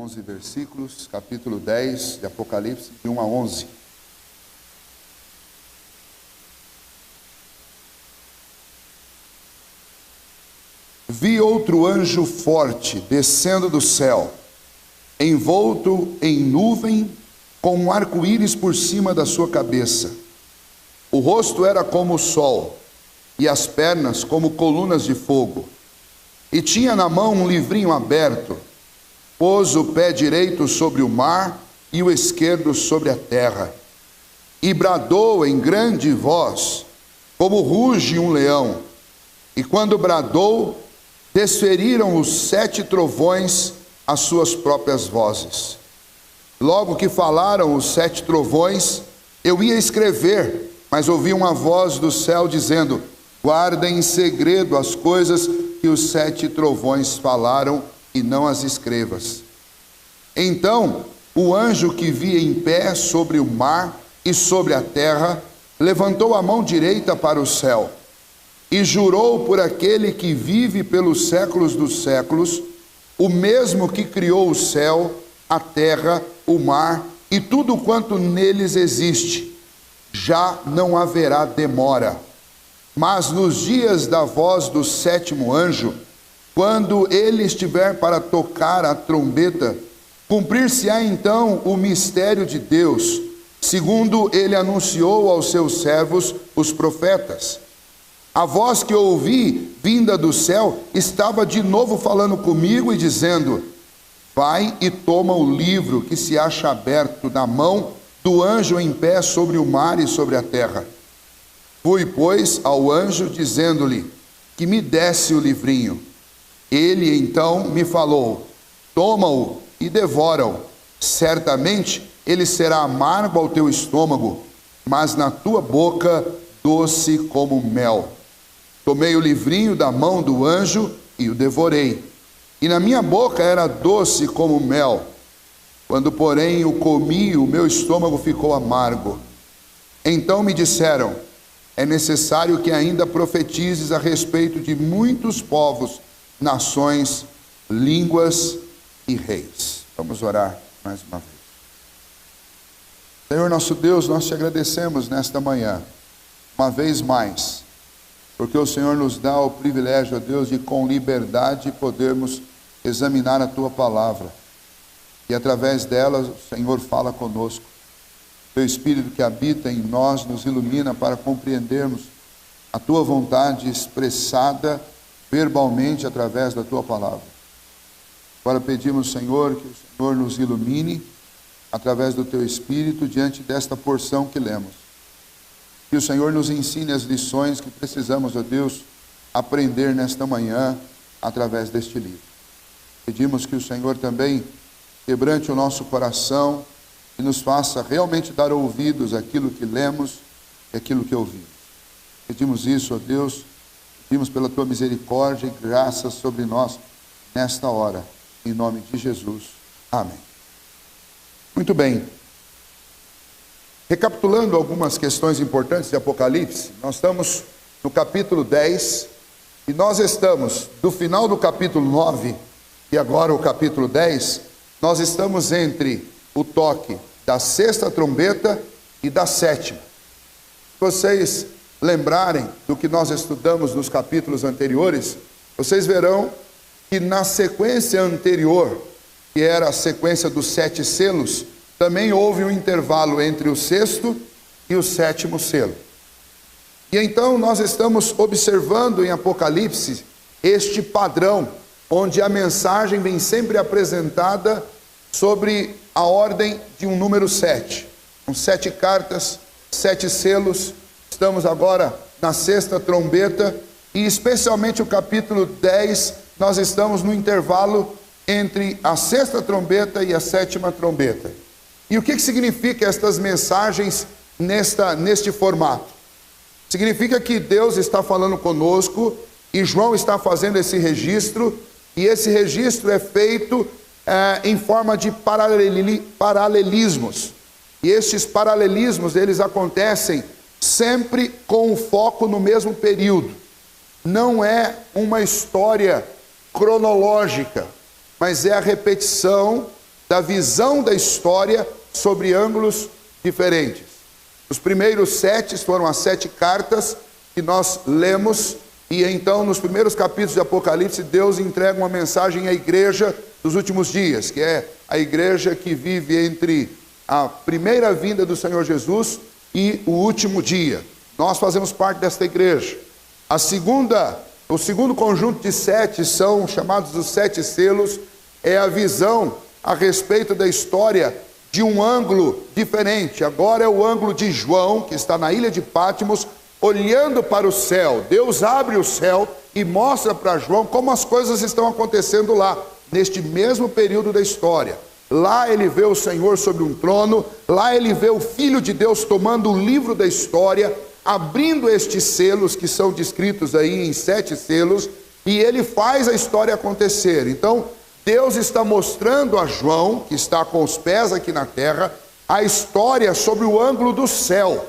11 versículos, capítulo 10 de Apocalipse, de 1 a 11. Vi outro anjo forte descendo do céu, envolto em nuvem, com um arco-íris por cima da sua cabeça. O rosto era como o sol, e as pernas como colunas de fogo. E tinha na mão um livrinho aberto. Pôs o pé direito sobre o mar e o esquerdo sobre a terra. E bradou em grande voz, como ruge um leão. E quando bradou, desferiram os 7 trovões as suas próprias vozes. Logo que falaram os 7 trovões, eu ia escrever, mas ouvi uma voz do céu dizendo: guarda em segredo as coisas que os 7 trovões falaram, e não as escrevas. Então o anjo que vi em pé sobre o mar e sobre a terra levantou a mão direita para o céu e jurou por aquele que vive pelos séculos dos séculos, o mesmo que criou o céu, a terra, o mar e tudo quanto neles existe: já não haverá demora. Mas nos dias da voz do 7º anjo, quando ele estiver para tocar a trombeta, cumprir-se-á então o mistério de Deus, segundo ele anunciou aos seus servos, os profetas. A voz que ouvi, vinda do céu, estava de novo falando comigo e dizendo: vai e toma o livro que se acha aberto na mão do anjo em pé sobre o mar e sobre a terra. Fui, pois, ao anjo, dizendo-lhe que me desse o livrinho. Ele então me falou: toma-o e devora-o. Certamente ele será amargo ao teu estômago, mas na tua boca doce como mel. Tomei o livrinho da mão do anjo e o devorei. E na minha boca era doce como mel. Quando, porém, o comi, o meu estômago ficou amargo. Então me disseram: é necessário que ainda profetizes a respeito de muitos povos, nações, línguas e reis. Vamos orar mais uma vez. Senhor nosso Deus, nós te agradecemos nesta manhã, uma vez mais, porque o Senhor nos dá o privilégio, ó Deus, de com liberdade podermos examinar a tua palavra. E através dela o Senhor fala conosco. Teu Espírito que habita em nós nos ilumina para compreendermos a tua vontade expressada verbalmente através da tua palavra. Agora pedimos, Senhor, que o Senhor nos ilumine através do teu Espírito diante desta porção que lemos. Que o Senhor nos ensine as lições que precisamos, ó Deus, aprender nesta manhã através deste livro. Pedimos que o Senhor também quebrante o nosso coração e nos faça realmente dar ouvidos àquilo que lemos e àquilo que ouvimos. Pedimos isso, ó Deus, pedimos pela tua misericórdia e graça sobre nós nesta hora, em nome de Jesus. Amém. Muito bem. Recapitulando algumas questões importantes de Apocalipse, nós estamos no capítulo 10 e nós estamos do final do capítulo 9 e agora o capítulo 10, nós estamos entre o toque da 6ª trombeta e da 7ª. Se vocês lembrarem do que nós estudamos nos capítulos anteriores, vocês verão que na sequência anterior, que era a sequência dos 7 selos, também houve um intervalo entre o 6º e o 7º selo. E então nós estamos observando em Apocalipse este padrão, onde a mensagem vem sempre apresentada sobre a ordem de um número 7, com 7 cartas, 7 selos. Estamos agora na 6ª trombeta e especialmente o capítulo 10, nós estamos no intervalo entre a 6ª trombeta e a 7ª trombeta. E o que significa estas mensagens neste formato? Significa que Deus está falando conosco e João está fazendo esse registro, e esse registro é feito em forma de paralelismos. E estes paralelismos, eles acontecem sempre com o foco no mesmo período. Não é uma história cronológica, mas é a repetição da visão da história sobre ângulos diferentes. Os primeiros 7 foram as 7 cartas que nós lemos, e então nos primeiros capítulos de Apocalipse, Deus entrega uma mensagem à igreja dos últimos dias, que é a igreja que vive entre a primeira vinda do Senhor Jesus e o último dia. Nós fazemos parte desta igreja. O segundo conjunto de 7 são chamados os 7 selos, é a visão a respeito da história de um ângulo diferente. Agora é o ângulo de João, que está na ilha de Patmos, olhando para o céu. Deus abre o céu e mostra para João como as coisas estão acontecendo lá, neste mesmo período da história. Lá ele vê o Senhor sobre um trono, lá ele vê o Filho de Deus tomando o livro da história, abrindo estes selos que são descritos aí em 7 selos, e ele faz a história acontecer. Então, Deus está mostrando a João, que está com os pés aqui na terra, a história sobre o ângulo do céu.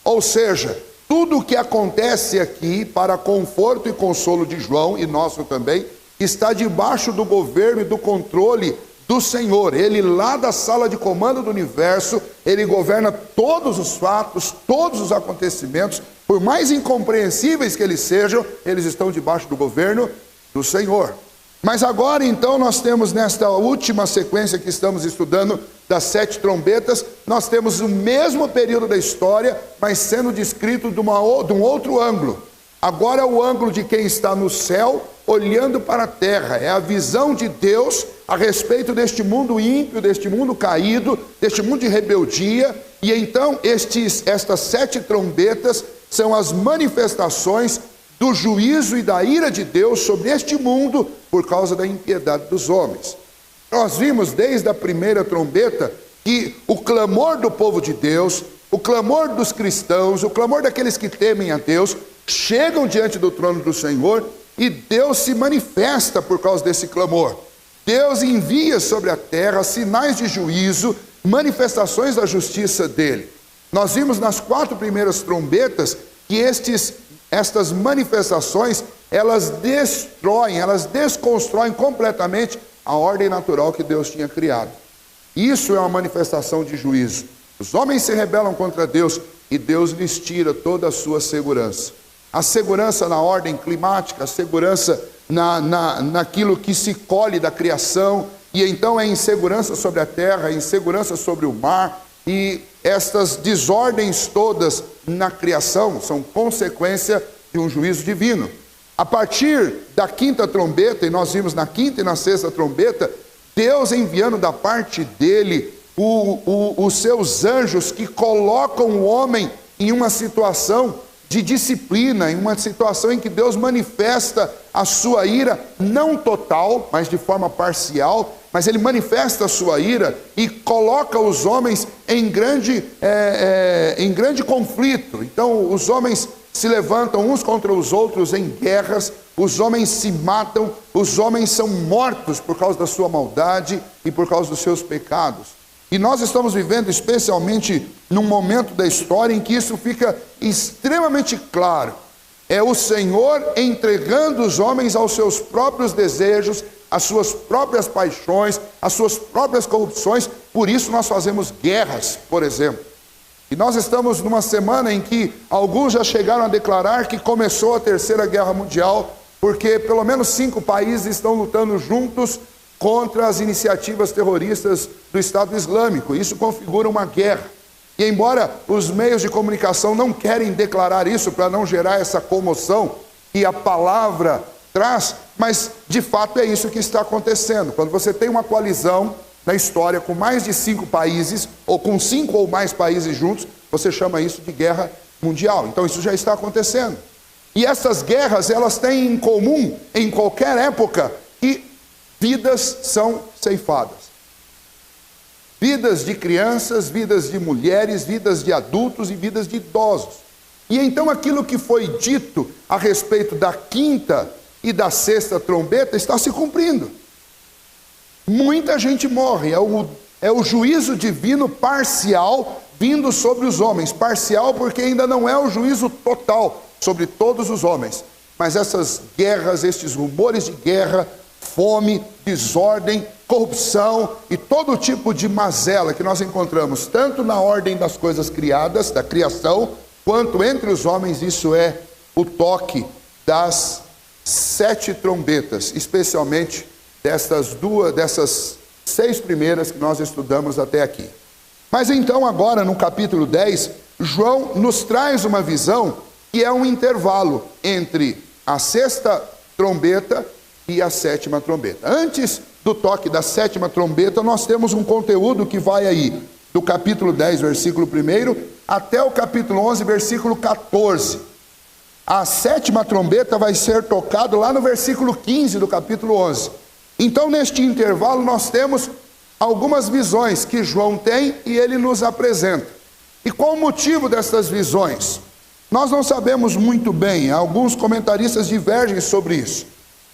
Ou seja, tudo o que acontece aqui, para conforto e consolo de João, e nosso também, está debaixo do governo e do controle do Senhor. Ele lá da sala de comando do universo, ele governa todos os fatos, todos os acontecimentos, por mais incompreensíveis que eles sejam, eles estão debaixo do governo do Senhor. Mas agora então nós temos nesta última sequência que estamos estudando, das 7 trombetas, nós temos o mesmo período da história, mas sendo descrito de um outro ângulo. Agora é o ângulo de quem está no céu, olhando para a terra. É a visão de Deus a respeito deste mundo ímpio, deste mundo caído, deste mundo de rebeldia. E então estas 7 trombetas são as manifestações do juízo e da ira de Deus sobre este mundo por causa da impiedade dos homens. Nós vimos desde a primeira trombeta que o clamor do povo de Deus, o clamor dos cristãos, o clamor daqueles que temem a Deus, chegam diante do trono do Senhor e Deus se manifesta por causa desse clamor. Deus envia sobre a terra sinais de juízo, manifestações da justiça dele. Nós vimos nas 4 primeiras trombetas que estas manifestações, elas destroem, elas desconstroem completamente a ordem natural que Deus tinha criado. Isso é uma manifestação de juízo. Os homens se rebelam contra Deus e Deus lhes tira toda a sua segurança. A segurança na ordem climática, a segurança naquilo que se colhe da criação, e então é insegurança sobre a terra, insegurança sobre o mar, e estas desordens todas na criação são consequência de um juízo divino. A partir da 5ª trombeta, e nós vimos na 5ª e na 6ª trombeta, Deus enviando da parte dele os seus anjos que colocam o homem em uma situação de disciplina, em uma situação em que Deus manifesta a sua ira, não total, mas de forma parcial, mas ele manifesta a sua ira e coloca os homens em grande conflito. Então os homens se levantam uns contra os outros em guerras, os homens se matam, os homens são mortos por causa da sua maldade e por causa dos seus pecados. E nós estamos vivendo especialmente num momento da história em que isso fica extremamente claro. É o Senhor entregando os homens aos seus próprios desejos, às suas próprias paixões, às suas próprias corrupções. Por isso nós fazemos guerras, por exemplo. E nós estamos numa semana em que alguns já chegaram a declarar que começou a Terceira Guerra Mundial, porque pelo menos 5 países estão lutando juntos contra as iniciativas terroristas do Estado Islâmico. Isso configura uma guerra. E embora os meios de comunicação não querem declarar isso para não gerar essa comoção que a palavra traz, mas de fato é isso que está acontecendo. Quando você tem uma coalizão na história com mais de 5 países, ou com 5 ou mais países juntos, você chama isso de guerra mundial. Então isso já está acontecendo. E essas guerras, elas têm em comum, em qualquer época, que vidas são ceifadas. Vidas de crianças, vidas de mulheres, vidas de adultos e vidas de idosos. E então aquilo que foi dito a respeito da 5ª e da 6ª trombeta está se cumprindo. Muita gente morre, é o juízo divino parcial vindo sobre os homens. Parcial porque ainda não é o juízo total sobre todos os homens. Mas essas guerras, estes rumores de guerra, fome, desordem, corrupção e todo tipo de mazela que nós encontramos, tanto na ordem das coisas criadas, da criação, quanto entre os homens. Isso é o toque das 7 trombetas, especialmente dessas 6 primeiras que nós estudamos até aqui. Mas então agora no capítulo 10, João nos traz uma visão que é um intervalo entre a 6ª trombeta e a 7ª trombeta. Antes do toque da 7ª trombeta, nós temos um conteúdo que vai aí do capítulo 10, versículo 1, até o capítulo 11, versículo 14. A 7ª trombeta vai ser tocada lá no versículo 15 do capítulo 11. Então, neste intervalo, nós temos algumas visões que João tem e ele nos apresenta. E qual o motivo dessas visões? Nós não sabemos muito bem, alguns comentaristas divergem sobre isso.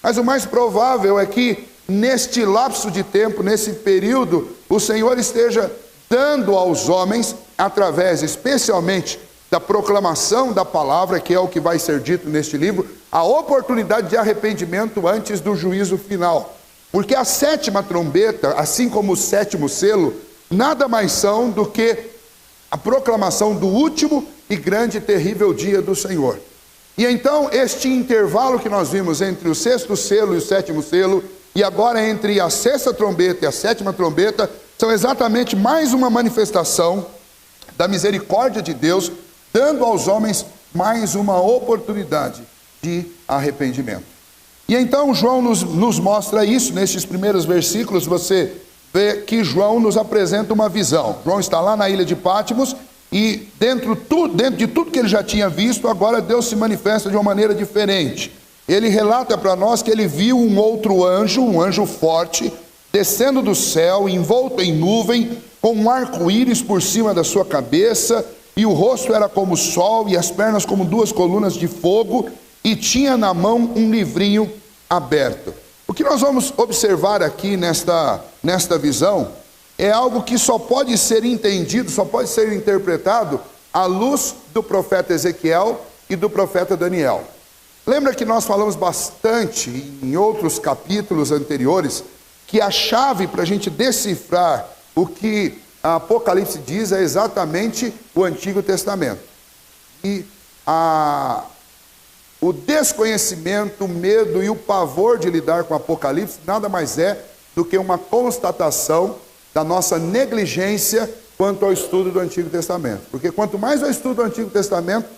Mas o mais provável é que neste lapso de tempo, nesse período, o Senhor esteja dando aos homens, através especialmente da proclamação da palavra, que é o que vai ser dito neste livro, a oportunidade de arrependimento antes do juízo final. Porque a 7ª trombeta, assim como o 7º selo, nada mais são do que a proclamação do último e grande e terrível dia do Senhor. E então este intervalo que nós vimos entre o 6º selo e o 7º selo, e agora entre a 6ª trombeta e a 7ª trombeta, são exatamente mais uma manifestação da misericórdia de Deus, dando aos homens mais uma oportunidade de arrependimento. E então João nos mostra isso, nestes primeiros versículos. Você vê que João nos apresenta uma visão. João está lá na ilha de Patmos, e dentro de tudo que ele já tinha visto, agora Deus se manifesta de uma maneira diferente. Ele relata para nós que ele viu um outro anjo, um anjo forte, descendo do céu, envolto em nuvem, com um arco-íris por cima da sua cabeça, e o rosto era como o sol, e as pernas como 2 colunas de fogo, e tinha na mão um livrinho aberto. O que nós vamos observar aqui nesta visão é algo que só pode ser entendido, só pode ser interpretado à luz do profeta Ezequiel e do profeta Daniel. Lembra que nós falamos bastante em outros capítulos anteriores que a chave para a gente decifrar o que a Apocalipse diz é exatamente o Antigo Testamento. E o desconhecimento, o medo e o pavor de lidar com o Apocalipse nada mais é do que uma constatação da nossa negligência quanto ao estudo do Antigo Testamento. Porque quanto mais eu estudo o Antigo Testamento,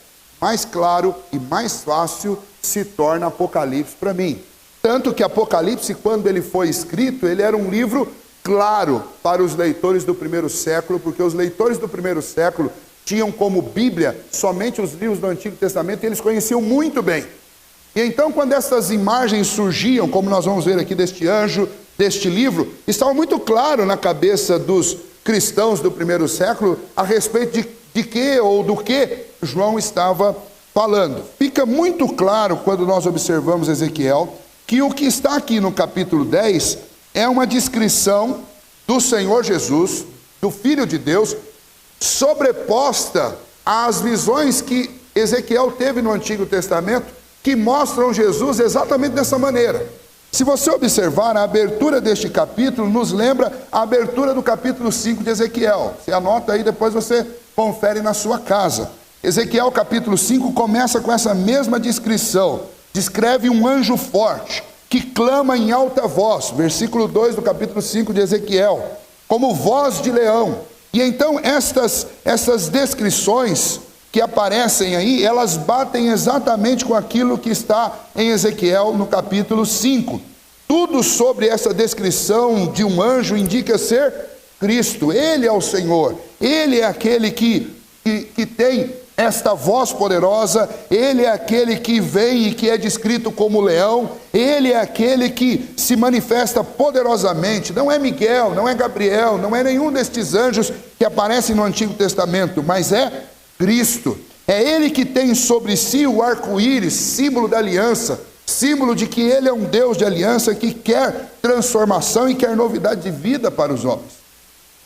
mais claro e mais fácil se torna Apocalipse para mim. Tanto que Apocalipse, quando ele foi escrito, ele era um livro claro para os leitores do primeiro século, porque os leitores do primeiro século tinham como Bíblia somente os livros do Antigo Testamento e eles conheciam muito bem. E então, quando essas imagens surgiam, como nós vamos ver aqui deste anjo, deste livro, estava muito claro na cabeça dos cristãos do primeiro século a respeito de que ou do que João estava falando. Fica muito claro quando nós observamos Ezequiel que o que está aqui no capítulo 10 é uma descrição do Senhor Jesus, do Filho de Deus, sobreposta às visões que Ezequiel teve no Antigo Testamento, que mostram Jesus exatamente dessa maneira. Se você observar, a abertura deste capítulo nos lembra a abertura do capítulo 5 de Ezequiel. Você anota aí, depois você confere na sua casa. Ezequiel capítulo 5 começa com essa mesma descrição. Descreve um anjo forte que clama em alta voz, versículo 2 do capítulo 5 de Ezequiel, como voz de leão. E então essas descrições que aparecem aí, elas batem exatamente com aquilo que está em Ezequiel no capítulo 5. Tudo sobre essa descrição de um anjo indica ser Cristo. Ele é o Senhor, Ele é aquele que tem esta voz poderosa, Ele é aquele que vem e que é descrito como leão, Ele é aquele que se manifesta poderosamente. Não é Miguel, não é Gabriel, não é nenhum destes anjos que aparecem no Antigo Testamento, mas é Cristo. É Ele que tem sobre si o arco-íris, símbolo da aliança, símbolo de que Ele é um Deus de aliança que quer transformação e quer novidade de vida para os homens.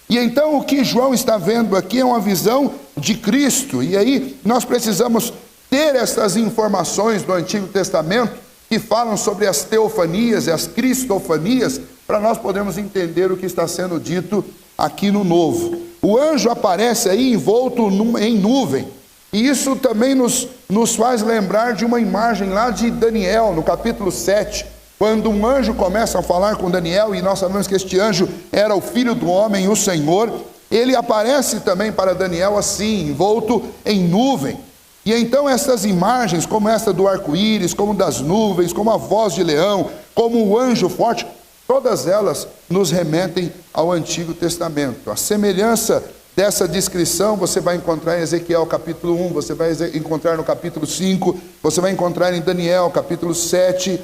E então o que João está vendo aqui é uma visão de Cristo. E aí nós precisamos ter essas informações do Antigo Testamento que falam sobre as teofanias e as cristofanias, para nós podermos entender o que está sendo dito aqui no Novo. O anjo aparece aí envolto em nuvem, e isso também nos faz lembrar de uma imagem lá de Daniel, no capítulo 7, quando um anjo começa a falar com Daniel, e nós sabemos que este anjo era o Filho do Homem, o Senhor. Ele aparece também para Daniel assim, envolto em nuvem. E então essas imagens, como essa do arco-íris, como das nuvens, como a voz de leão, como o anjo forte, todas elas nos remetem ao Antigo Testamento. A semelhança dessa descrição você vai encontrar em Ezequiel capítulo 1, você vai encontrar no capítulo 5, você vai encontrar em Daniel capítulo 7,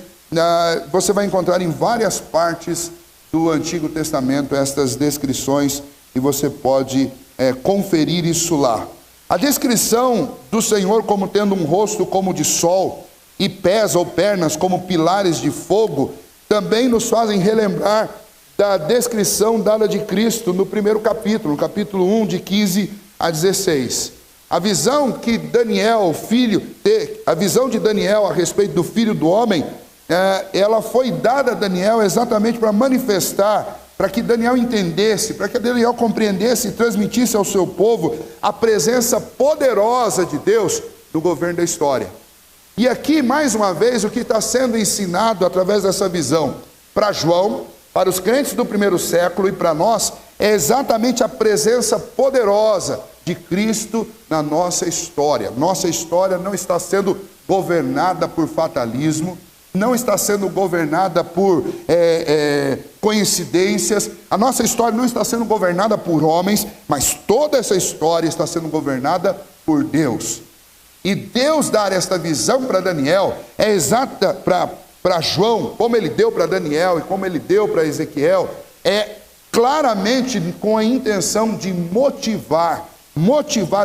você vai encontrar em várias partes do Antigo Testamento estas descrições, e você pode conferir isso lá. A descrição do Senhor como tendo um rosto como de sol, e pés ou pernas como pilares de fogo, também nos fazem relembrar da descrição dada de Cristo no primeiro capítulo, no capítulo 1, de 15 a 16. A visão que Daniel, a visão de Daniel a respeito do Filho do Homem, ela foi dada a Daniel exatamente para manifestar, para que Daniel entendesse, para que Daniel compreendesse e transmitisse ao seu povo a presença poderosa de Deus no governo da história. E aqui, mais uma vez, o que está sendo ensinado através dessa visão para João, para os crentes do primeiro século e para nós, é exatamente a presença poderosa de Cristo na nossa história. Nossa história não está sendo governada por fatalismo, não está sendo governada por coincidências. A nossa história não está sendo governada por homens, mas toda essa história está sendo governada por Deus. E Deus dar esta visão para Daniel é exata para João, como ele deu para Daniel e como ele deu para Ezequiel, é claramente com a intenção de motivar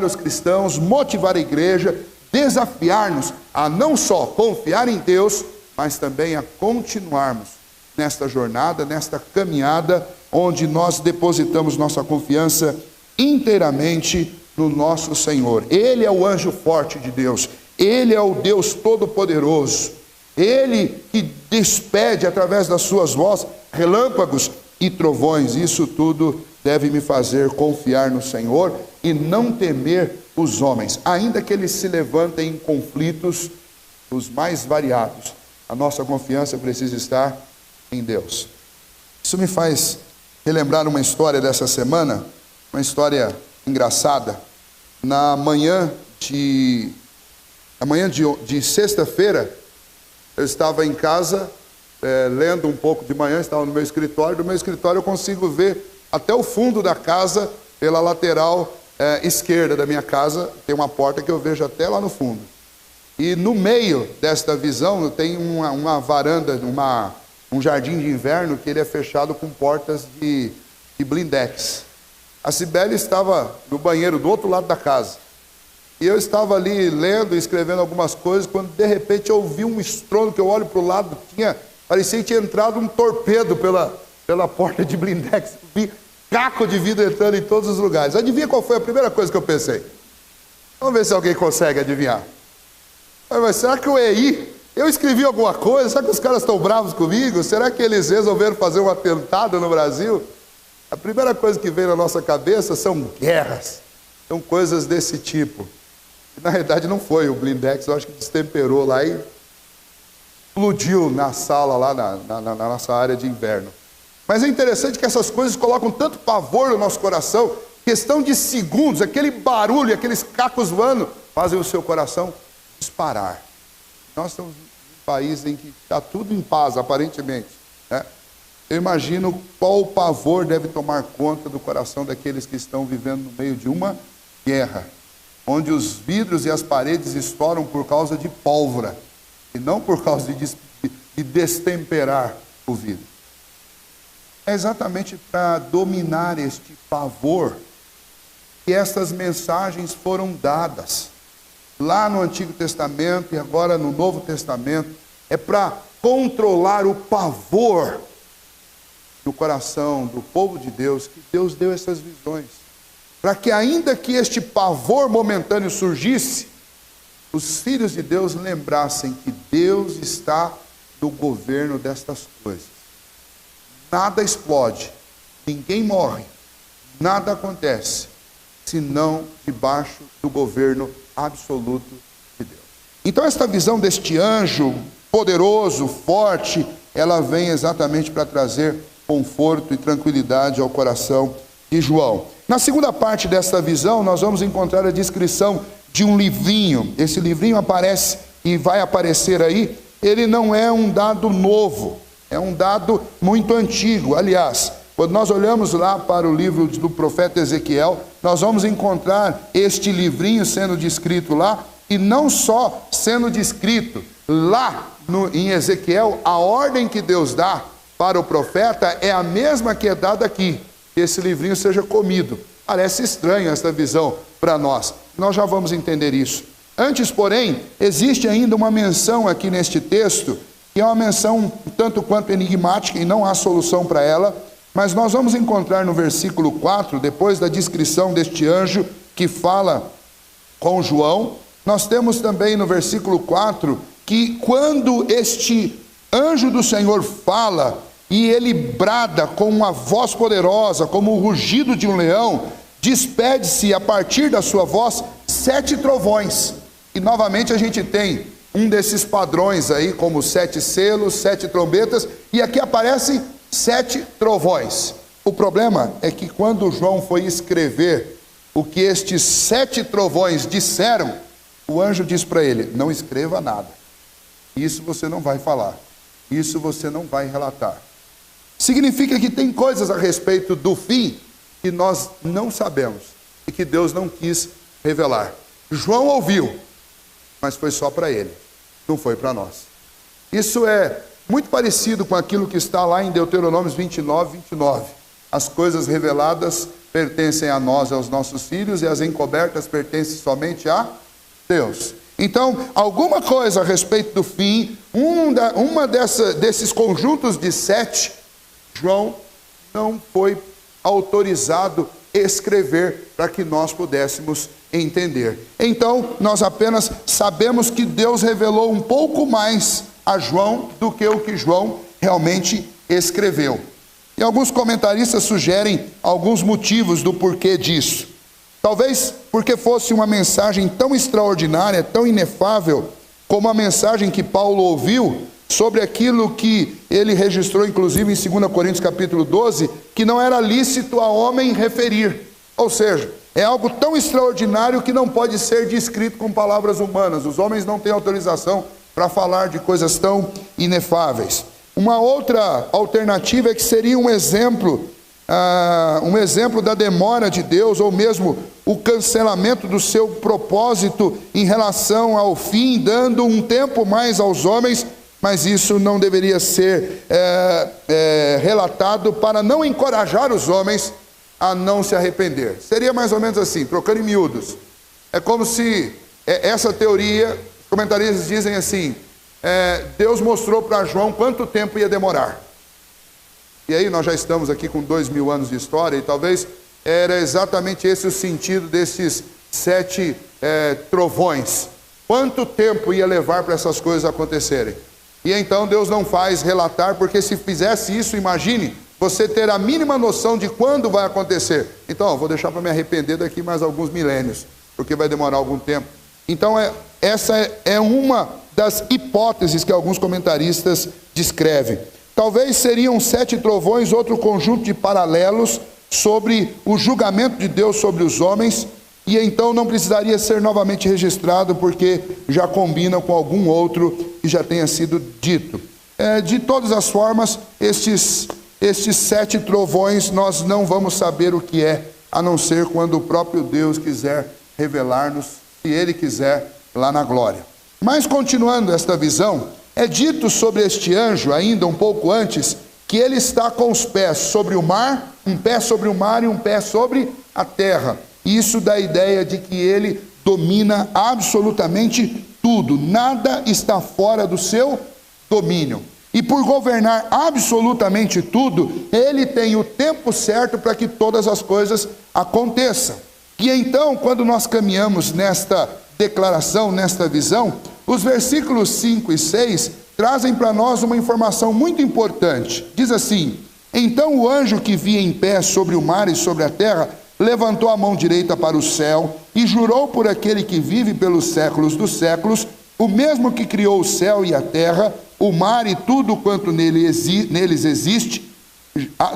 os cristãos, motivar a igreja, desafiar-nos a não só confiar em Deus, mas também a continuarmos nesta jornada, nesta caminhada, onde nós depositamos nossa confiança inteiramente no nosso Senhor. Ele é o anjo forte de Deus, Ele é o Deus Todo-Poderoso, Ele que despede através das suas vozes relâmpagos e trovões. Isso tudo deve me fazer confiar no Senhor e não temer os homens, ainda que eles se levantem em conflitos os mais variados. A nossa confiança precisa estar em Deus. Isso me faz relembrar uma história dessa semana, uma história engraçada. Na manhã de sexta-feira, eu estava em casa, lendo um pouco de manhã, estava no meu escritório. Do meu escritório eu consigo ver até o fundo da casa, pela lateral esquerda da minha casa, tem uma porta que eu vejo até lá no fundo. E no meio desta visão, tem uma varanda, um jardim de inverno, que ele é fechado com portas de blindex. A Cibele estava no banheiro do outro lado da casa. E eu estava ali lendo e escrevendo algumas coisas, quando de repente eu ouvi um estrondo, que eu olho para o lado, parecia que tinha entrado um torpedo pela porta de blindex. Vi caco de vidro entrando em todos os lugares. Adivinha qual foi a primeira coisa que eu pensei? Vamos ver se alguém consegue adivinhar. Mas será que eu escrevi alguma coisa? Será que os caras estão bravos comigo? Será que eles resolveram fazer um atentado no Brasil? A primeira coisa que vem na nossa cabeça são guerras, são coisas desse tipo. E, na realidade não foi, o blindex eu acho que destemperou lá e explodiu na sala lá na nossa área de inverno. Mas é interessante que essas coisas colocam tanto pavor no nosso coração, questão de segundos, aquele barulho, aqueles cacos voando, fazem o seu coração disparar. Nós estamos num país em que está tudo em paz, aparentemente, né? Eu imagino qual pavor deve tomar conta do coração daqueles que estão vivendo no meio de uma guerra, onde os vidros e as paredes estouram por causa de pólvora, e não por causa de destemperar o vidro. É exatamente para dominar este pavor que estas mensagens foram dadas. Lá no Antigo Testamento e agora no Novo Testamento, é para controlar o pavor no coração do povo de Deus, que Deus deu essas visões, para que ainda que este pavor momentâneo surgisse, os filhos de Deus lembrassem que Deus está do governo destas coisas. Nada explode, ninguém morre, nada acontece, senão debaixo do governo absoluto de Deus. Então esta visão deste anjo poderoso, forte, ela vem exatamente para trazer conforto e tranquilidade ao coração de João. Na segunda parte desta visão, nós vamos encontrar a descrição de um livrinho. Esse livrinho aparece e vai aparecer aí. Ele não é um dado novo, é um dado muito antigo. Aliás, quando nós olhamos lá para o livro do profeta Ezequiel, nós vamos encontrar este livrinho sendo descrito lá, e não só sendo descrito lá em Ezequiel, a ordem que Deus dá para o profeta é a mesma que é dada aqui, que esse livrinho seja comido. Parece estranho essa visão para nós, nós já vamos entender isso. Antes, porém, existe ainda uma menção aqui neste texto, que é uma menção tanto quanto enigmática e não há solução para ela, mas nós vamos encontrar no versículo 4, depois da descrição deste anjo que fala com João, nós temos também no versículo 4, que quando este anjo do Senhor fala, e ele brada com uma voz poderosa, como o rugido de um leão, despede-se a partir da sua voz 7 trovões. E novamente a gente tem um desses padrões aí, como 7 selos, 7 trombetas, e aqui aparecem 7 trovões. O problema é que quando João foi escrever o que estes 7 trovões disseram, o anjo diz para ele: não escreva nada, isso você não vai falar, isso você não vai relatar. Significa que tem coisas a respeito do fim que nós não sabemos e que Deus não quis revelar. João ouviu, mas foi só para ele, não foi para nós. Isso é muito parecido com aquilo que está lá em Deuteronômio 29, 29. As coisas reveladas pertencem a nós e aos nossos filhos, e as encobertas pertencem somente a Deus. Então, alguma coisa a respeito do fim, desses conjuntos de 7, João não foi autorizado a escrever para que nós pudéssemos entender. Então, nós apenas sabemos que Deus revelou um pouco mais a João do que o que João realmente escreveu. E alguns comentaristas sugerem alguns motivos do porquê disso. Talvez porque fosse uma mensagem tão extraordinária, tão inefável, como a mensagem que Paulo ouviu sobre aquilo que ele registrou, inclusive em 2 Coríntios capítulo 12, que não era lícito a homem referir. Ou seja, é algo tão extraordinário que não pode ser descrito com palavras humanas. Os homens não têm autorização para falar de coisas tão inefáveis. Uma outra alternativa é que seria um exemplo da demora de Deus, ou mesmo o cancelamento do seu propósito em relação ao fim, dando um tempo mais aos homens, mas isso não deveria ser relatado para não encorajar os homens a não se arrepender. Seria mais ou menos assim, trocando em miúdos. É como se essa teoria, os comentaristas dizem assim, Deus mostrou para João quanto tempo ia demorar. E aí nós já estamos aqui com 2000 anos de história, e talvez era exatamente esse o sentido desses 7 trovões. Quanto tempo ia levar para essas coisas acontecerem? E então Deus não faz relatar, porque se fizesse isso, imagine, você ter a mínima noção de quando vai acontecer. Então, vou deixar para me arrepender daqui mais alguns milênios, porque vai demorar algum tempo. Então, essa é uma das hipóteses que alguns comentaristas descrevem. Talvez seriam 7 trovões, outro conjunto de paralelos sobre o julgamento de Deus sobre os homens, e então não precisaria ser novamente registrado, porque já combina com algum outro que já tenha sido dito. De todas as formas, estes 7 trovões nós não vamos saber o que é, a não ser quando o próprio Deus quiser revelar-nos, se Ele quiser, lá na glória. Mas continuando esta visão, é dito sobre este anjo, ainda um pouco antes, que ele está com os pés sobre o mar, um pé sobre o mar e um pé sobre a terra. Isso dá a ideia de que ele domina absolutamente tudo, nada está fora do seu domínio. E por governar absolutamente tudo, ele tem o tempo certo para que todas as coisas aconteçam. E então, quando nós caminhamos nesta declaração, nesta visão, os versículos 5 e 6 trazem para nós uma informação muito importante. Diz assim: então o anjo que via em pé sobre o mar e sobre a terra levantou a mão direita para o céu e jurou por aquele que vive pelos séculos dos séculos, o mesmo que criou o céu e a terra, o mar e tudo quanto neles existe.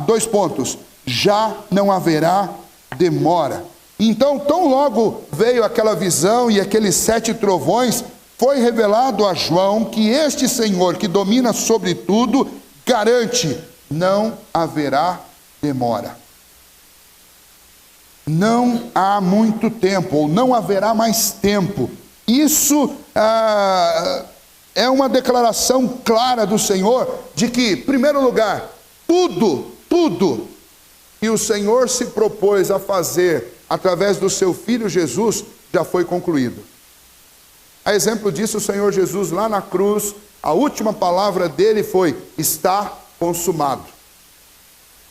Dois pontos: já não haverá demora. Então, tão logo veio aquela visão e aqueles 7 trovões, foi revelado a João que este Senhor que domina sobre tudo garante: não haverá demora. Não há muito tempo, ou não haverá mais tempo. Isso é uma declaração clara do Senhor de que, em primeiro lugar, tudo que o Senhor se propôs a fazer através do seu Filho Jesus já foi concluído. A exemplo disso, o Senhor Jesus lá na cruz, a última palavra dele foi: está consumado.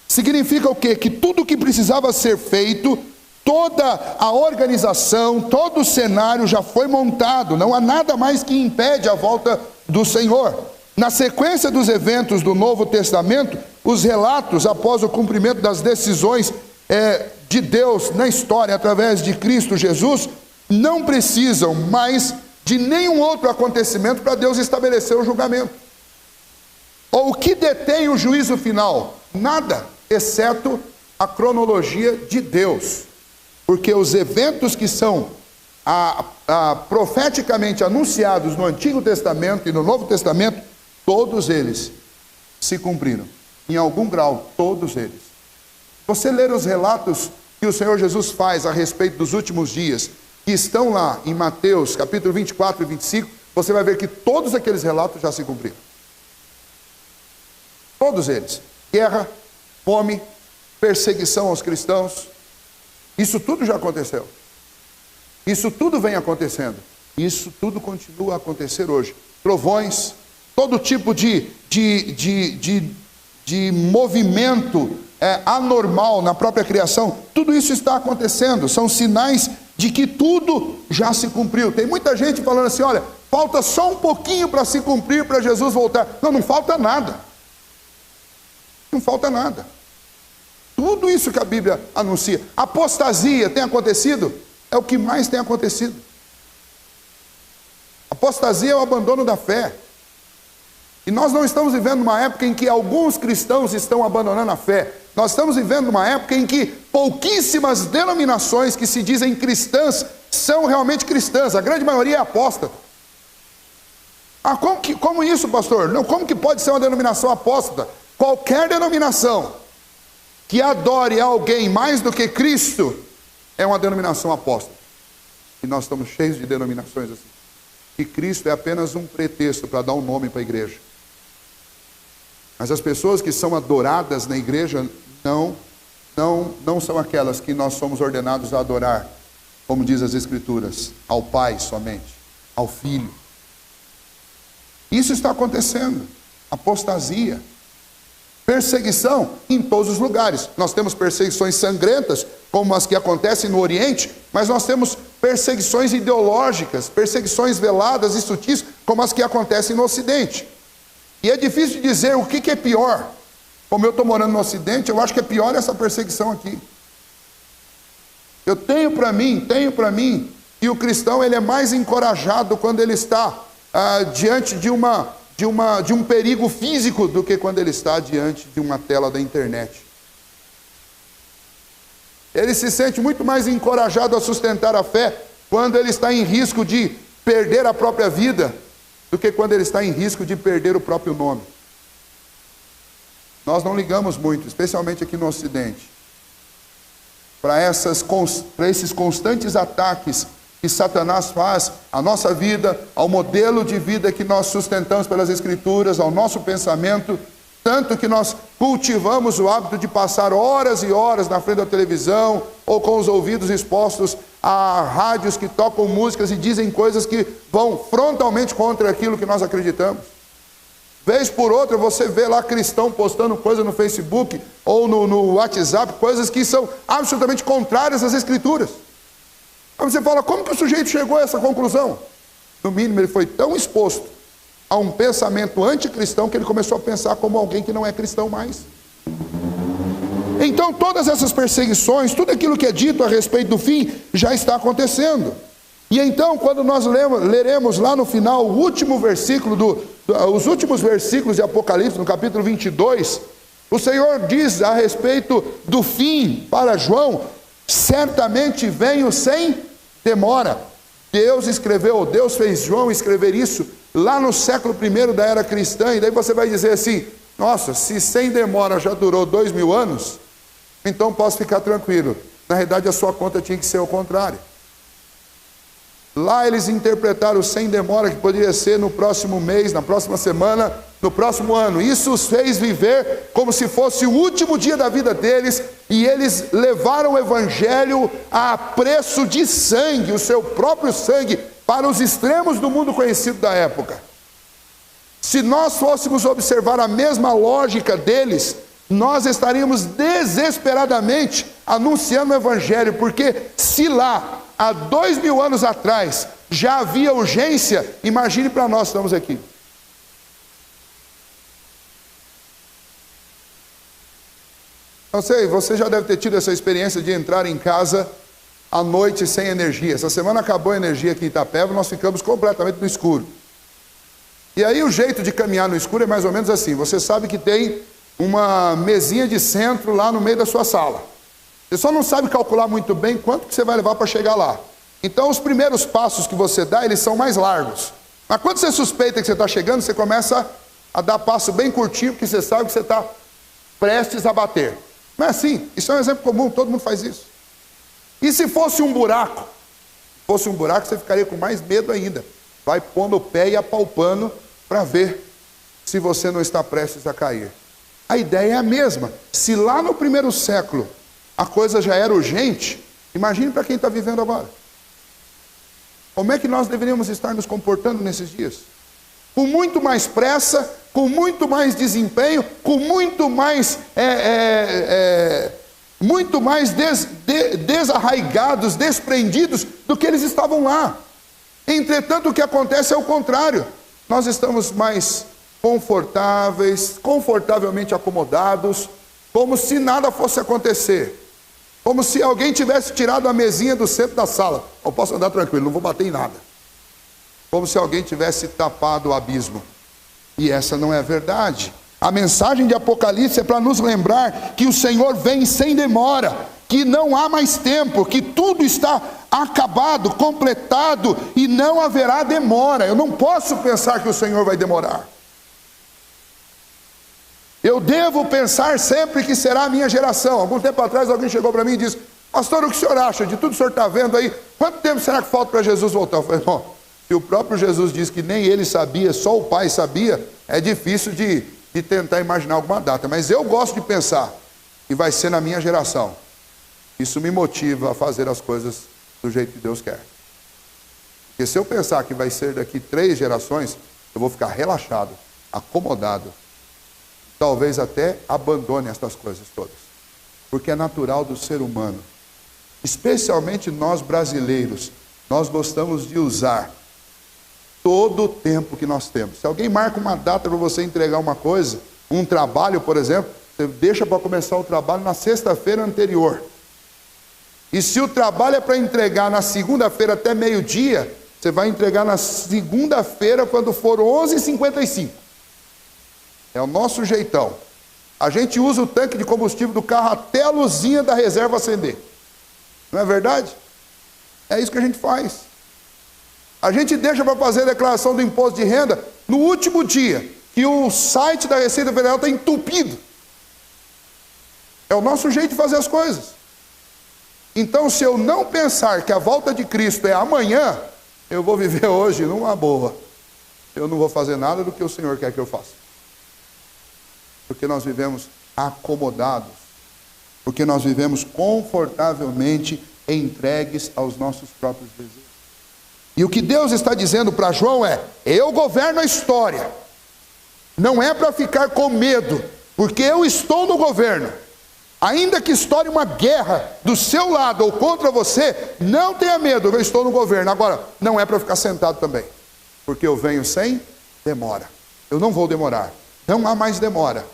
Significa o quê? Que tudo o que precisava ser feito, toda a organização, todo o cenário já foi montado. Não há nada mais que impede a volta do Senhor. Na sequência dos eventos do Novo Testamento, os relatos após o cumprimento das decisões de Deus na história através de Cristo Jesus não precisam mais de nenhum outro acontecimento para Deus estabelecer o julgamento. Ou o que detém o juízo final? Nada, exceto a cronologia de Deus. Porque os eventos que são profeticamente anunciados no Antigo Testamento e no Novo Testamento, todos eles se cumpriram. Em algum grau, todos eles. Você ler os relatos que o Senhor Jesus faz a respeito dos últimos dias, que estão lá em Mateus, capítulo 24 e 25, você vai ver que todos aqueles relatos já se cumpriram. Todos eles. Guerra, fome, perseguição aos cristãos. Isso tudo já aconteceu. Isso tudo vem acontecendo. Isso tudo continua a acontecer hoje. Trovões, todo tipo de movimento anormal na própria criação, tudo isso está acontecendo. São sinais de que tudo já se cumpriu. Tem muita gente falando assim: olha, falta só um pouquinho para se cumprir, para Jesus voltar. Não falta nada. Não falta nada. Tudo isso que a Bíblia anuncia. Apostasia tem acontecido? É o que mais tem acontecido. Apostasia é o abandono da fé. E nós não estamos vivendo uma época em que alguns cristãos estão abandonando a fé. Nós estamos vivendo uma época em que pouquíssimas denominações que se dizem cristãs são realmente cristãs. A grande maioria é apóstata. Como isso, pastor? Não, como que pode ser uma denominação apóstata? Qualquer denominação que adore alguém mais do que Cristo é uma denominação apóstata. E nós estamos cheios de denominações assim. E Cristo é apenas um pretexto para dar um nome para a igreja. Mas as pessoas que são adoradas na igreja não são aquelas que nós somos ordenados a adorar, como diz as Escrituras, ao Pai somente, ao Filho. Isso está acontecendo. Apostasia. Perseguição em todos os lugares. Nós temos perseguições sangrentas, como as que acontecem no Oriente, mas nós temos perseguições ideológicas, perseguições veladas e sutis, como as que acontecem no Ocidente. E é difícil de dizer o que é pior. Como eu estou morando no Ocidente, eu acho que é pior essa perseguição aqui. Eu tenho para mim que o cristão ele é mais encorajado quando ele está diante de um perigo físico do que quando ele está diante de uma tela da internet. Ele se sente muito mais encorajado a sustentar a fé quando ele está em risco de perder a própria vida do que quando ele está em risco de perder o próprio nome. Nós não ligamos muito, especialmente aqui no Ocidente, para esses constantes ataques que Satanás faz à nossa vida, ao modelo de vida que nós sustentamos pelas Escrituras, ao nosso pensamento, tanto que nós cultivamos o hábito de passar horas e horas na frente da televisão ou com os ouvidos expostos a rádios que tocam músicas e dizem coisas que vão frontalmente contra aquilo que nós acreditamos. Vez por outra você vê lá cristão postando coisa no Facebook ou no WhatsApp, coisas que são absolutamente contrárias às Escrituras. Aí você fala, como que o sujeito chegou a essa conclusão? No mínimo ele foi tão exposto a um pensamento anticristão que ele começou a pensar como alguém que não é cristão mais. Então todas essas perseguições, tudo aquilo que é dito a respeito do fim, já está acontecendo. E então quando nós leremos lá no final o último versículo, os últimos versículos de Apocalipse, no capítulo 22, o Senhor diz a respeito do fim para João: certamente venho sem demora. Deus fez João escrever isso lá no século I da era cristã. E daí você vai dizer assim: nossa, se sem demora já durou 2000 anos, então posso ficar tranquilo. Na realidade a sua conta tinha que ser o contrário. Lá eles interpretaram sem demora que poderia ser no próximo mês, na próxima semana, no próximo ano. Isso os fez viver como se fosse o último dia da vida deles, e eles levaram o evangelho a preço de sangue, o seu próprio sangue, para os extremos do mundo conhecido da época. Se nós fôssemos observar a mesma lógica deles, nós estaríamos desesperadamente anunciando o evangelho, porque se lá há 2000 anos atrás já havia urgência, imagine para nós que estamos aqui. Não sei, você já deve ter tido essa experiência de entrar em casa à noite sem energia. Essa semana acabou a energia aqui em Itapeva, nós ficamos completamente no escuro. E aí o jeito de caminhar no escuro é mais ou menos assim: você sabe que tem uma mesinha de centro lá no meio da sua sala. Você só não sabe calcular muito bem quanto que você vai levar para chegar lá. Então os primeiros passos que você dá, eles são mais largos. Mas quando você suspeita que você está chegando, você começa a dar passo bem curtinho, porque você sabe que você está prestes a bater. Não é assim? Isso é um exemplo comum, todo mundo faz isso. E se fosse um buraco? Se fosse um buraco, você ficaria com mais medo ainda. Vai pondo o pé e apalpando para ver se você não está prestes a cair. A ideia é a mesma. Se lá no primeiro século a coisa já era urgente, imagine para quem está vivendo agora. Como é que nós deveríamos estar nos comportando nesses dias? Com muito mais pressa, com muito mais desempenho, com muito mais desarraigados, desprendidos do que eles estavam lá. Entretanto, o que acontece é o contrário. Nós estamos mais confortáveis, confortavelmente acomodados, como se nada fosse acontecer. Como se alguém tivesse tirado a mesinha do centro da sala. Eu posso andar tranquilo, não vou bater em nada. Como se alguém tivesse tapado o abismo. E essa não é a verdade. A mensagem de Apocalipse é para nos lembrar que o Senhor vem sem demora, que não há mais tempo, que tudo está acabado, completado, e não haverá demora. Eu não posso pensar que o Senhor vai demorar. Eu devo pensar sempre que será a minha geração. Algum tempo atrás alguém chegou para mim e disse: pastor, o que o senhor acha de tudo que o senhor está vendo aí? Quanto tempo será que falta para Jesus voltar? Eu falei: bom, se o próprio Jesus disse que nem ele sabia, só o Pai sabia, é difícil de tentar imaginar alguma data. Mas eu gosto de pensar que vai ser na minha geração. Isso me motiva a fazer as coisas do jeito que Deus quer. Porque se eu pensar que vai ser daqui 3 gerações, eu vou ficar relaxado, acomodado. Talvez até abandone estas coisas todas. Porque é natural do ser humano. Especialmente nós brasileiros. Nós gostamos de usar todo o tempo que nós temos. Se alguém marca uma data para você entregar uma coisa, um trabalho, por exemplo, você deixa para começar o trabalho na sexta-feira anterior. E se o trabalho é para entregar na segunda-feira até meio-dia, você vai entregar na segunda-feira quando for 11h55. É o nosso jeitão. A gente usa o tanque de combustível do carro até a luzinha da reserva acender. Não é verdade? É isso que a gente faz. A gente deixa para fazer a declaração do imposto de renda no último dia, que o site da Receita Federal está entupido. É o nosso jeito de fazer as coisas. Então, se eu não pensar que a volta de Cristo é amanhã, eu vou viver hoje numa boa. Eu não vou fazer nada do que o Senhor quer que eu faça. Porque nós vivemos acomodados. Porque nós vivemos confortavelmente entregues aos nossos próprios desejos. E o que Deus está dizendo para João é: eu governo a história. Não é para ficar com medo, porque eu estou no governo. Ainda que estoure uma guerra do seu lado ou contra você, não tenha medo, eu estou no governo. Agora, não é para ficar sentado também, porque eu venho sem demora. Eu não vou demorar. Não há mais demora.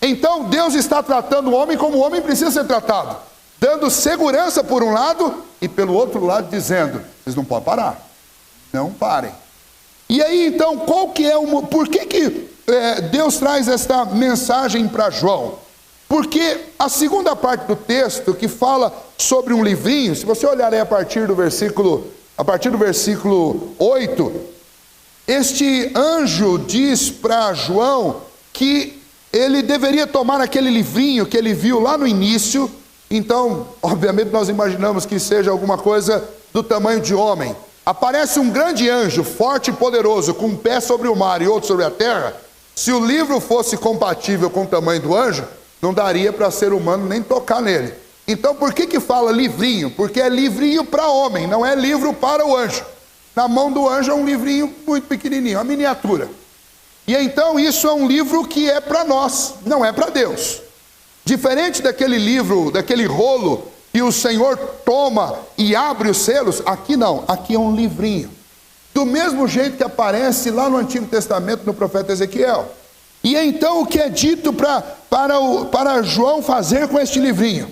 Então Deus está tratando o homem como o homem precisa ser tratado, dando segurança por um lado e pelo outro lado dizendo: vocês não podem parar. Não parem. E aí então, por que Deus traz esta mensagem para João? Porque a segunda parte do texto, que fala sobre um livrinho, se você olhar aí a partir do versículo 8, este anjo diz para João que ele deveria tomar aquele livrinho que ele viu lá no início. Então, obviamente nós imaginamos que seja alguma coisa do tamanho de homem. Aparece um grande anjo, forte e poderoso, com um pé sobre o mar e outro sobre a terra. Se o livro fosse compatível com o tamanho do anjo, não daria para ser humano nem tocar nele. Então por que fala livrinho? Porque é livrinho para homem, não é livro para o anjo. Na mão do anjo é um livrinho muito pequenininho, uma miniatura. E então isso é um livro que é para nós, não é para Deus. Diferente daquele livro, daquele rolo que o Senhor toma e abre os selos, aqui não, aqui é um livrinho. Do mesmo jeito que aparece lá no Antigo Testamento, no profeta Ezequiel. E então o que é dito para João fazer com este livrinho?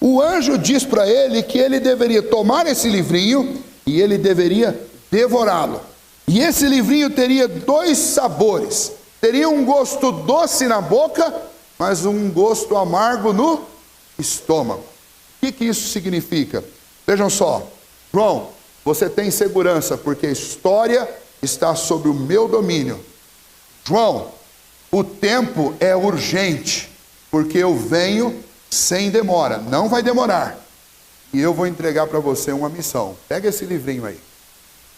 O anjo diz para ele que ele deveria tomar esse livrinho e ele deveria devorá-lo. E esse livrinho teria 2 sabores. Teria um gosto doce na boca, mas um gosto amargo no estômago. O que isso significa? Vejam só, João, você tem segurança porque a história está sob o meu domínio. João, o tempo é urgente, porque eu venho sem demora, não vai demorar. E eu vou entregar para você uma missão. Pega esse livrinho aí.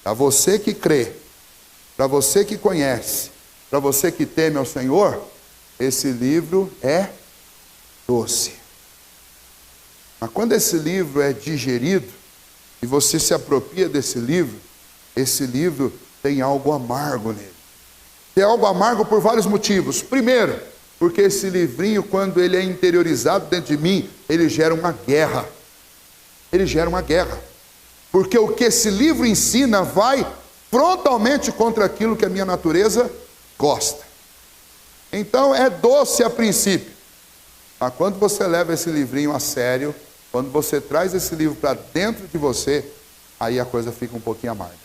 Para você que crê, para você que conhece, para você que teme ao Senhor, esse livro é doce. Mas quando esse livro é digerido, e você se apropria desse livro, esse livro tem algo amargo nele. Tem algo amargo por vários motivos. Primeiro, porque esse livrinho, quando ele é interiorizado dentro de mim, ele gera uma guerra. Ele gera uma guerra. Porque o que esse livro ensina vai frontalmente contra aquilo que a minha natureza gosta. Então é doce a princípio. Mas quando você leva esse livrinho a sério, quando você traz esse livro para dentro de você, aí a coisa fica um pouquinho amarga.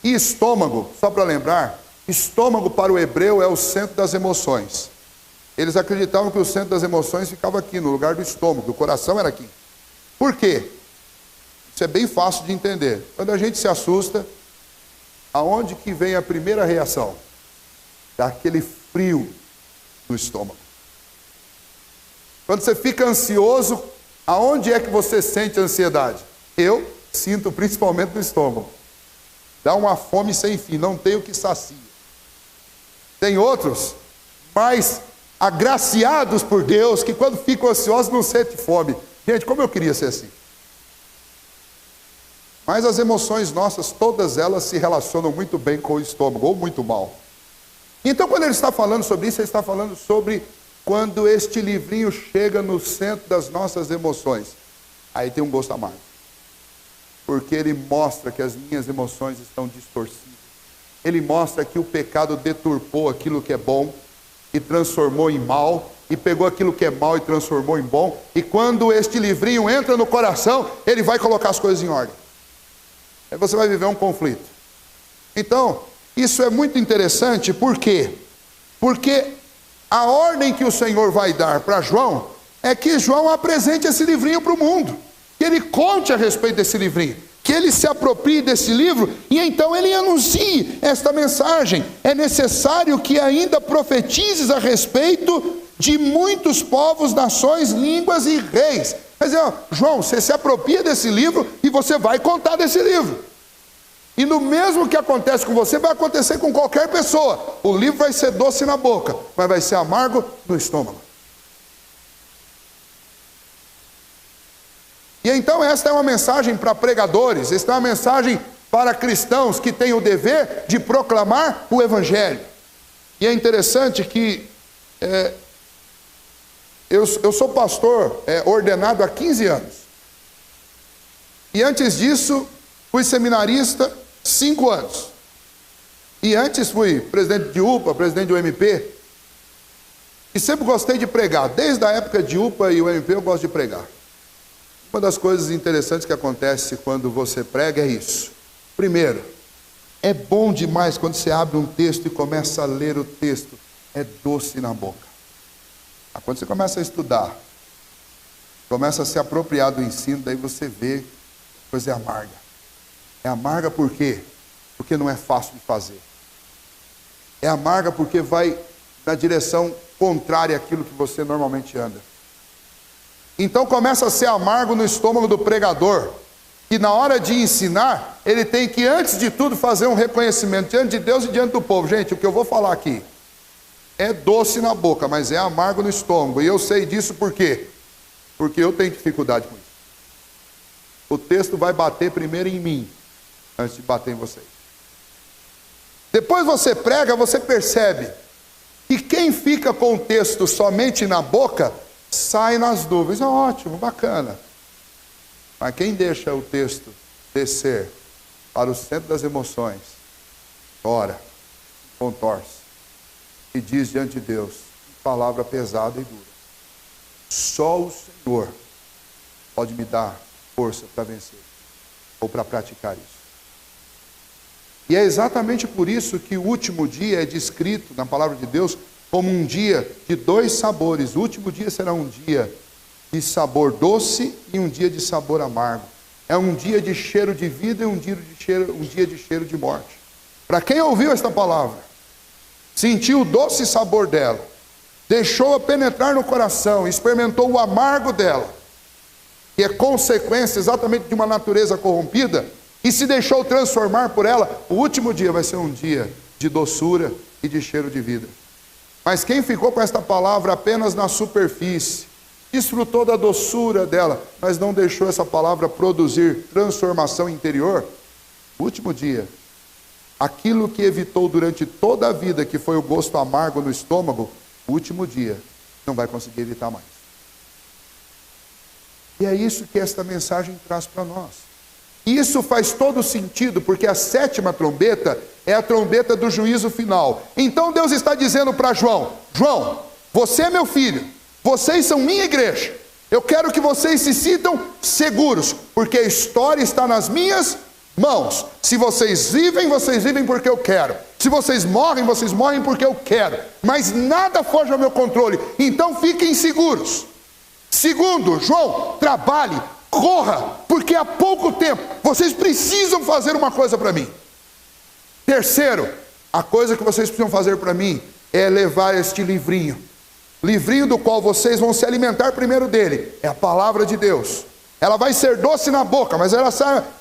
E estômago, só para lembrar, estômago para o hebreu é o centro das emoções. Eles acreditavam que o centro das emoções ficava aqui, no lugar do estômago, o coração era aqui. Por quê? Isso é bem fácil de entender. Quando a gente se assusta, aonde que vem a primeira reação? Daquele frio no estômago. Quando você fica ansioso, aonde é que você sente ansiedade? Eu sinto principalmente no estômago. Dá uma fome sem fim, não tem o que sacia. Tem outros mais agraciados por Deus, que quando ficam ansiosos não sentem fome. Gente, como eu queria ser assim. Mas as emoções nossas, todas elas se relacionam muito bem com o estômago, ou muito mal. Então quando ele está falando sobre isso, ele está falando sobre quando este livrinho chega no centro das nossas emoções. Aí tem um gosto amargo. Porque ele mostra que as minhas emoções estão distorcidas. Ele mostra que o pecado deturpou aquilo que é bom e transformou em mal, e pegou aquilo que é mal e transformou em bom. E quando este livrinho entra no coração, ele vai colocar as coisas em ordem. Aí você vai viver um conflito. Então, isso é muito interessante, por quê? Porque a ordem que o Senhor vai dar para João é que João apresente esse livrinho para o mundo, que ele conte a respeito desse livrinho, que ele se aproprie desse livro e então ele anuncie esta mensagem. É necessário que ainda profetizes a respeito de muitos povos, nações, línguas e reis. Quer dizer, João, você se apropria desse livro e você vai contar desse livro. E no mesmo que acontece com você, vai acontecer com qualquer pessoa. O livro vai ser doce na boca, mas vai ser amargo no estômago. E então esta é uma mensagem para pregadores, esta é uma mensagem para cristãos que têm o dever de proclamar o Evangelho. E é interessante que eu sou pastor ordenado há 15 anos. E antes disso, fui seminarista 5 anos. E antes fui presidente de UPA, presidente do UMP. E sempre gostei de pregar. Desde a época de UPA e UMP eu gosto de pregar. Uma das coisas interessantes que acontece quando você prega é isso. Primeiro, é bom demais quando você abre um texto e começa a ler o texto. É doce na boca. Quando você começa a estudar, começa a se apropriar do ensino, daí você vê que a coisa é amarga. É amarga por quê? Porque não é fácil de fazer. É amarga porque vai na direção contrária àquilo que você normalmente anda. Então começa a ser amargo no estômago do pregador, que na hora de ensinar, ele tem que, antes de tudo, fazer um reconhecimento diante de Deus e diante do povo. Gente, o que eu vou falar aqui é doce na boca, mas é amargo no estômago. E eu sei disso por quê? Porque eu tenho dificuldade com isso. O texto vai bater primeiro em mim, antes de bater em vocês. Depois você prega, você percebe que quem fica com o texto somente na boca, sai nas nuvens. É ótimo, bacana. Mas quem deixa o texto descer para o centro das emoções, ora, contorce, e diz diante de Deus, palavra pesada e dura. Só o Senhor pode me dar força para vencer, ou para praticar isso. E é exatamente por isso que o último dia é descrito na palavra de Deus como um dia de dois sabores. O último dia será um dia de sabor doce e um dia de sabor amargo. É um dia de cheiro de vida e um dia de cheiro de morte. Para quem ouviu esta palavra, sentiu o doce sabor dela, deixou-a penetrar no coração, experimentou o amargo dela, que é consequência exatamente de uma natureza corrompida, e se deixou transformar por ela, o último dia vai ser um dia de doçura e de cheiro de vida. Mas quem ficou com esta palavra apenas na superfície, desfrutou da doçura dela, mas não deixou essa palavra produzir transformação interior, o último dia, aquilo que evitou durante toda a vida, que foi o gosto amargo no estômago, o último dia não vai conseguir evitar mais. E é isso que esta mensagem traz para nós. E isso faz todo sentido, porque a sétima trombeta é a trombeta do juízo final. Então Deus está dizendo para João: João, você é meu filho, vocês são minha igreja. Eu quero que vocês se sintam seguros, porque a história está nas minhas mãos. Se vocês vivem porque eu quero. Se vocês morrem porque eu quero. Mas nada foge ao meu controle. Então fiquem seguros. Segundo, João, trabalhe, corra, porque há pouco tempo vocês precisam fazer uma coisa para mim. Terceiro, a coisa que vocês precisam fazer para mim é levar este livrinho do qual vocês vão se alimentar primeiro dele, é a palavra de Deus. Ela vai ser doce na boca, mas ela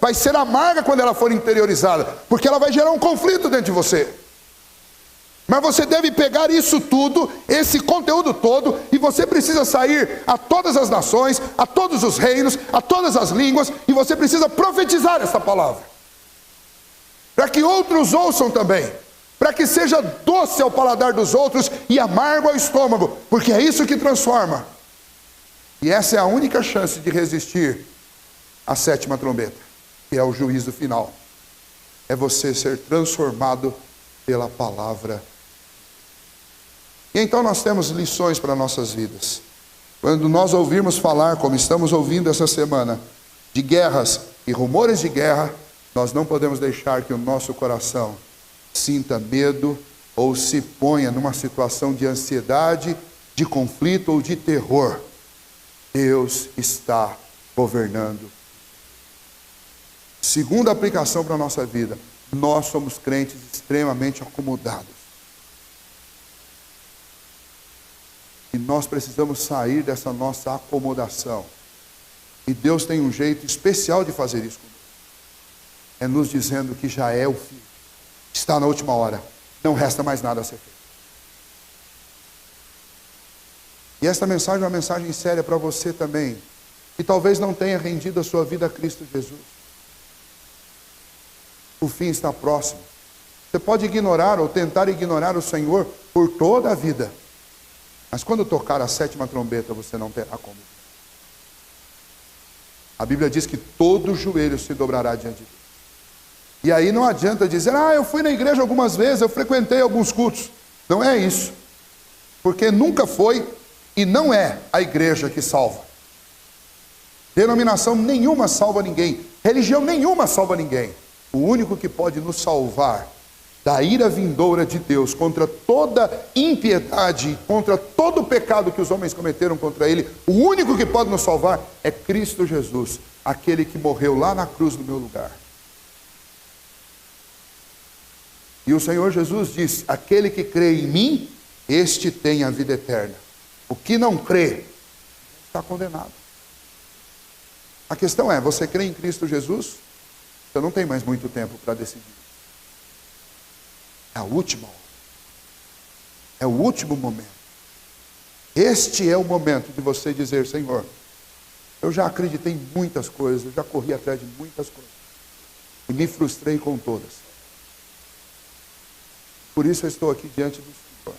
vai ser amarga quando ela for interiorizada, porque ela vai gerar um conflito dentro de você. Mas você deve pegar isso tudo, esse conteúdo todo, e você precisa sair a todas as nações, a todos os reinos, a todas as línguas, e você precisa profetizar essa palavra, para que outros ouçam também, para que seja doce ao paladar dos outros e amargo ao estômago, porque é isso que transforma. E essa é a única chance de resistir à sétima trombeta, que é o juízo final. É você ser transformado pela palavra. E então nós temos lições para nossas vidas. Quando nós ouvirmos falar, como estamos ouvindo essa semana, de guerras e rumores de guerra, nós não podemos deixar que o nosso coração sinta medo ou se ponha numa situação de ansiedade, de conflito ou de terror. Deus está governando. Segunda aplicação para a nossa vida, nós somos crentes extremamente acomodados. E nós precisamos sair dessa nossa acomodação. E Deus tem um jeito especial de fazer isso conosco. É nos dizendo que já é o fim. Está na última hora. Não resta mais nada a ser feito. E esta mensagem é uma mensagem séria para você também, que talvez não tenha rendido a sua vida a Cristo Jesus. O fim está próximo. Você pode ignorar ou tentar ignorar o Senhor por toda a vida, mas quando tocar a sétima trombeta, você não terá como. A Bíblia diz que todo joelho se dobrará diante de Deus. E aí não adianta dizer, eu fui na igreja algumas vezes, eu frequentei alguns cultos. Não é isso. Porque nunca foi e não é a igreja que salva. Denominação nenhuma salva ninguém. Religião nenhuma salva ninguém. O único que pode nos salvar da ira vindoura de Deus contra toda impiedade, contra todo o pecado que os homens cometeram contra Ele, o único que pode nos salvar é Cristo Jesus, aquele que morreu lá na cruz no meu lugar. E o Senhor Jesus disse, aquele que crê em mim, este tem a vida eterna. O que não crê, está condenado. A questão é, você crê em Cristo Jesus? Você não tem mais muito tempo para decidir. É a última hora. É o último momento. Este é o momento de você dizer, Senhor, eu já acreditei em muitas coisas, eu já corri atrás de muitas coisas. E me frustrei com todas. Por isso eu estou aqui diante do Senhor.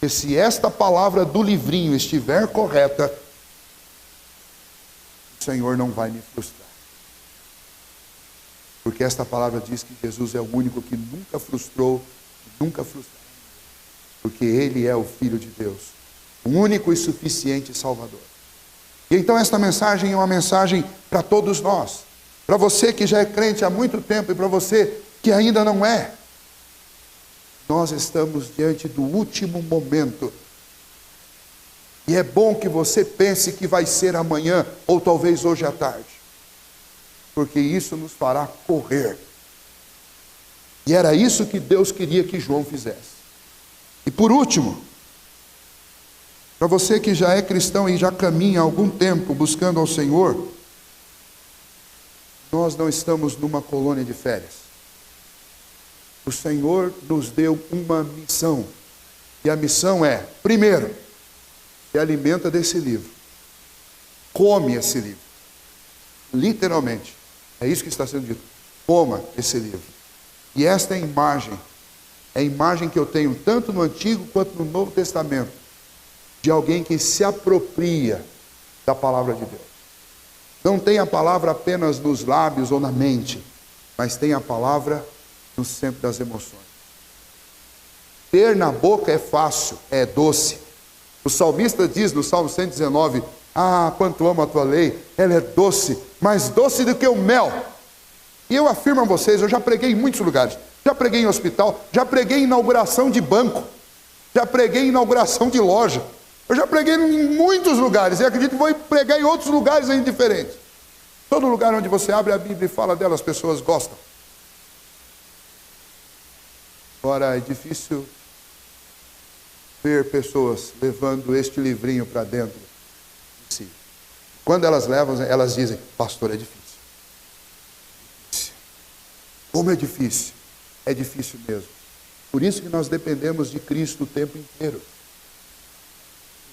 E se esta palavra do livrinho estiver correta, o Senhor não vai me frustrar. Porque esta palavra diz que Jesus é o único que nunca frustrou, nunca frustrará. Porque Ele é o Filho de Deus, o único e suficiente Salvador. E então esta mensagem é uma mensagem para todos nós. Para você que já é crente há muito tempo e para você que ainda não é. Nós estamos diante do último momento. E é bom que você pense que vai ser amanhã ou talvez hoje à tarde. Porque isso nos fará correr. E era isso que Deus queria que João fizesse. E por último, para você que já é cristão e já caminha há algum tempo buscando ao Senhor, nós não estamos numa colônia de férias. O Senhor nos deu uma missão. E a missão é, primeiro, se alimenta desse livro. Come esse livro. Literalmente. É isso que está sendo dito. Coma esse livro. E esta é a imagem que eu tenho tanto no Antigo quanto no Novo Testamento, de alguém que se apropria da palavra de Deus. Não tem a palavra apenas nos lábios ou na mente, mas tem a palavra no centro das emoções. Ter na boca é fácil, é doce. O salmista diz no Salmo 119, quanto amo a tua lei, ela é doce, mais doce do que o mel. E eu afirmo a vocês, eu já preguei em muitos lugares, já preguei em hospital, já preguei em inauguração de banco, já preguei em inauguração de loja, eu já preguei em muitos lugares, e acredito que vou pregar em outros lugares ainda diferentes. Todo lugar onde você abre a Bíblia e fala dela, as pessoas gostam. Agora, é difícil ver pessoas levando este livrinho para dentro de si. Quando elas levam, elas dizem, pastor, é difícil. Como é difícil? É difícil mesmo. Por isso que nós dependemos de Cristo o tempo inteiro.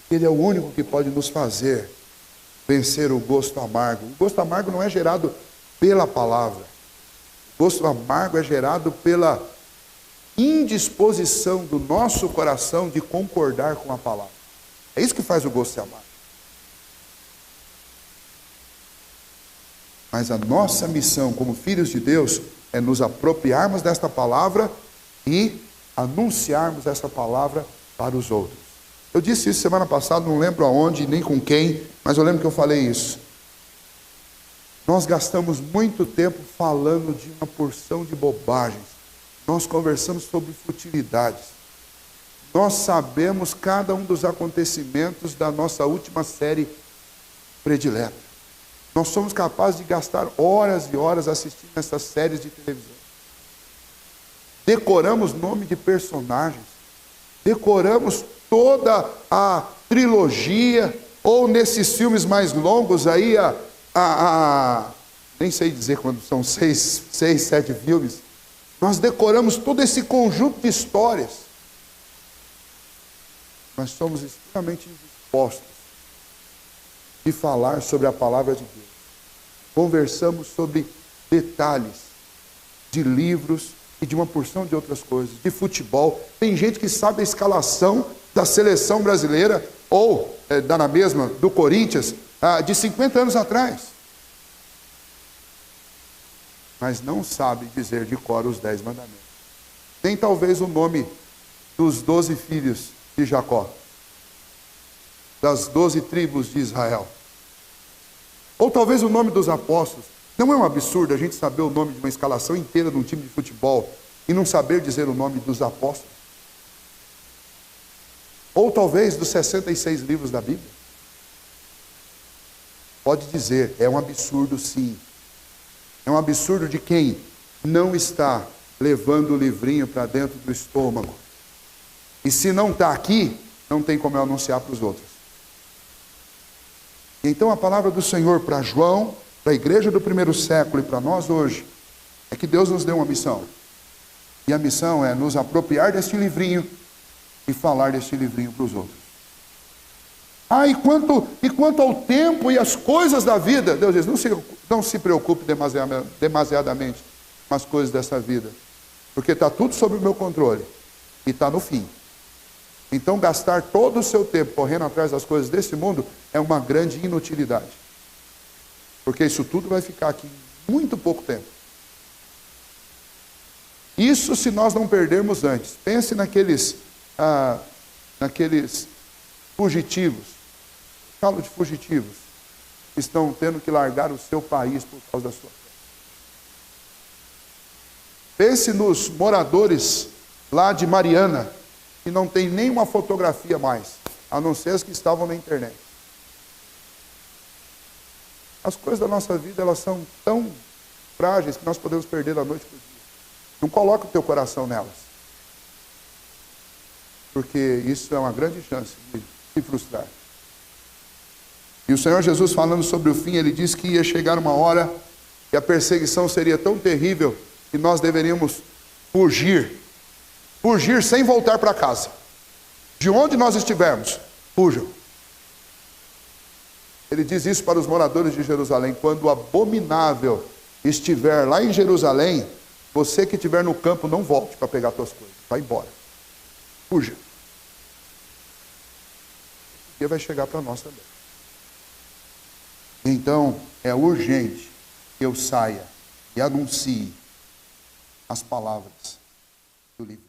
Ele é o único que pode nos fazer vencer o gosto amargo. O gosto amargo não é gerado pela palavra. O gosto amargo é gerado pela indisposição do nosso coração de concordar com a palavra. É isso que faz o gosto ser amargo. Mas a nossa missão como filhos de Deus é nos apropriarmos desta palavra e anunciarmos essa palavra para os outros. Eu disse isso semana passada, não lembro aonde, nem com quem, mas eu lembro que eu falei isso. Nós gastamos muito tempo falando de uma porção de bobagens. Nós conversamos sobre futilidades. Nós sabemos cada um dos acontecimentos da nossa última série predileta. Nós somos capazes de gastar horas e horas assistindo essas séries de televisão. Decoramos nome de personagens. Decoramos toda a trilogia, ou nesses filmes mais longos aí, nem sei dizer quando são 6, 7 filmes. Nós decoramos todo esse conjunto de histórias. Nós somos extremamente indispostos de falar sobre a palavra de Deus. Conversamos sobre detalhes de livros e de uma porção de outras coisas, de futebol. Tem gente que sabe a escalação da seleção brasileira, ou na mesma, do Corinthians, de 50 anos atrás. mas não sabe dizer de cor os 10 mandamentos. Nem talvez o nome dos 12 filhos de Jacó, das 12 tribos de Israel. Ou talvez o nome dos apóstolos. Não é um absurdo a gente saber o nome de uma escalação inteira de um time de futebol e não saber dizer o nome dos apóstolos? Ou talvez dos 66 livros da Bíblia? Pode dizer, é um absurdo sim. É um absurdo de quem não está levando o livrinho para dentro do estômago. E se não está aqui, não tem como eu anunciar para os outros. Então a palavra do Senhor para João, para a igreja do primeiro século e para nós hoje, é que Deus nos deu uma missão. E a missão é nos apropriar deste livrinho e falar deste livrinho para os outros. E quanto ao tempo e as coisas da vida, Deus diz, não se preocupe demasiadamente com as coisas dessa vida, porque está tudo sob o meu controle e está no fim. Então gastar todo o seu tempo correndo atrás das coisas desse mundo é uma grande inutilidade, porque isso tudo vai ficar aqui em muito pouco tempo. Isso se nós não perdermos antes. Pense naqueles fugitivos, falo de fugitivos, que estão tendo que largar o seu país por causa da sua fé. Pense nos moradores lá de Mariana, que não tem nenhuma fotografia mais, a não ser as que estavam na internet. As coisas da nossa vida, elas são tão frágeis que nós podemos perder da noite para o dia. Não coloque o teu coração nelas, porque isso é uma grande chance de se frustrar. E o Senhor Jesus, falando sobre o fim, ele disse que ia chegar uma hora que a perseguição seria tão terrível que nós deveríamos fugir sem voltar para casa. De onde nós estivermos, fujam. Ele diz isso para os moradores de Jerusalém: quando o abominável estiver lá em Jerusalém, você que estiver no campo, não volte para pegar suas coisas, vai embora, fuja. O dia vai chegar para nós também. Então é urgente que eu saia e anuncie as palavras do livro.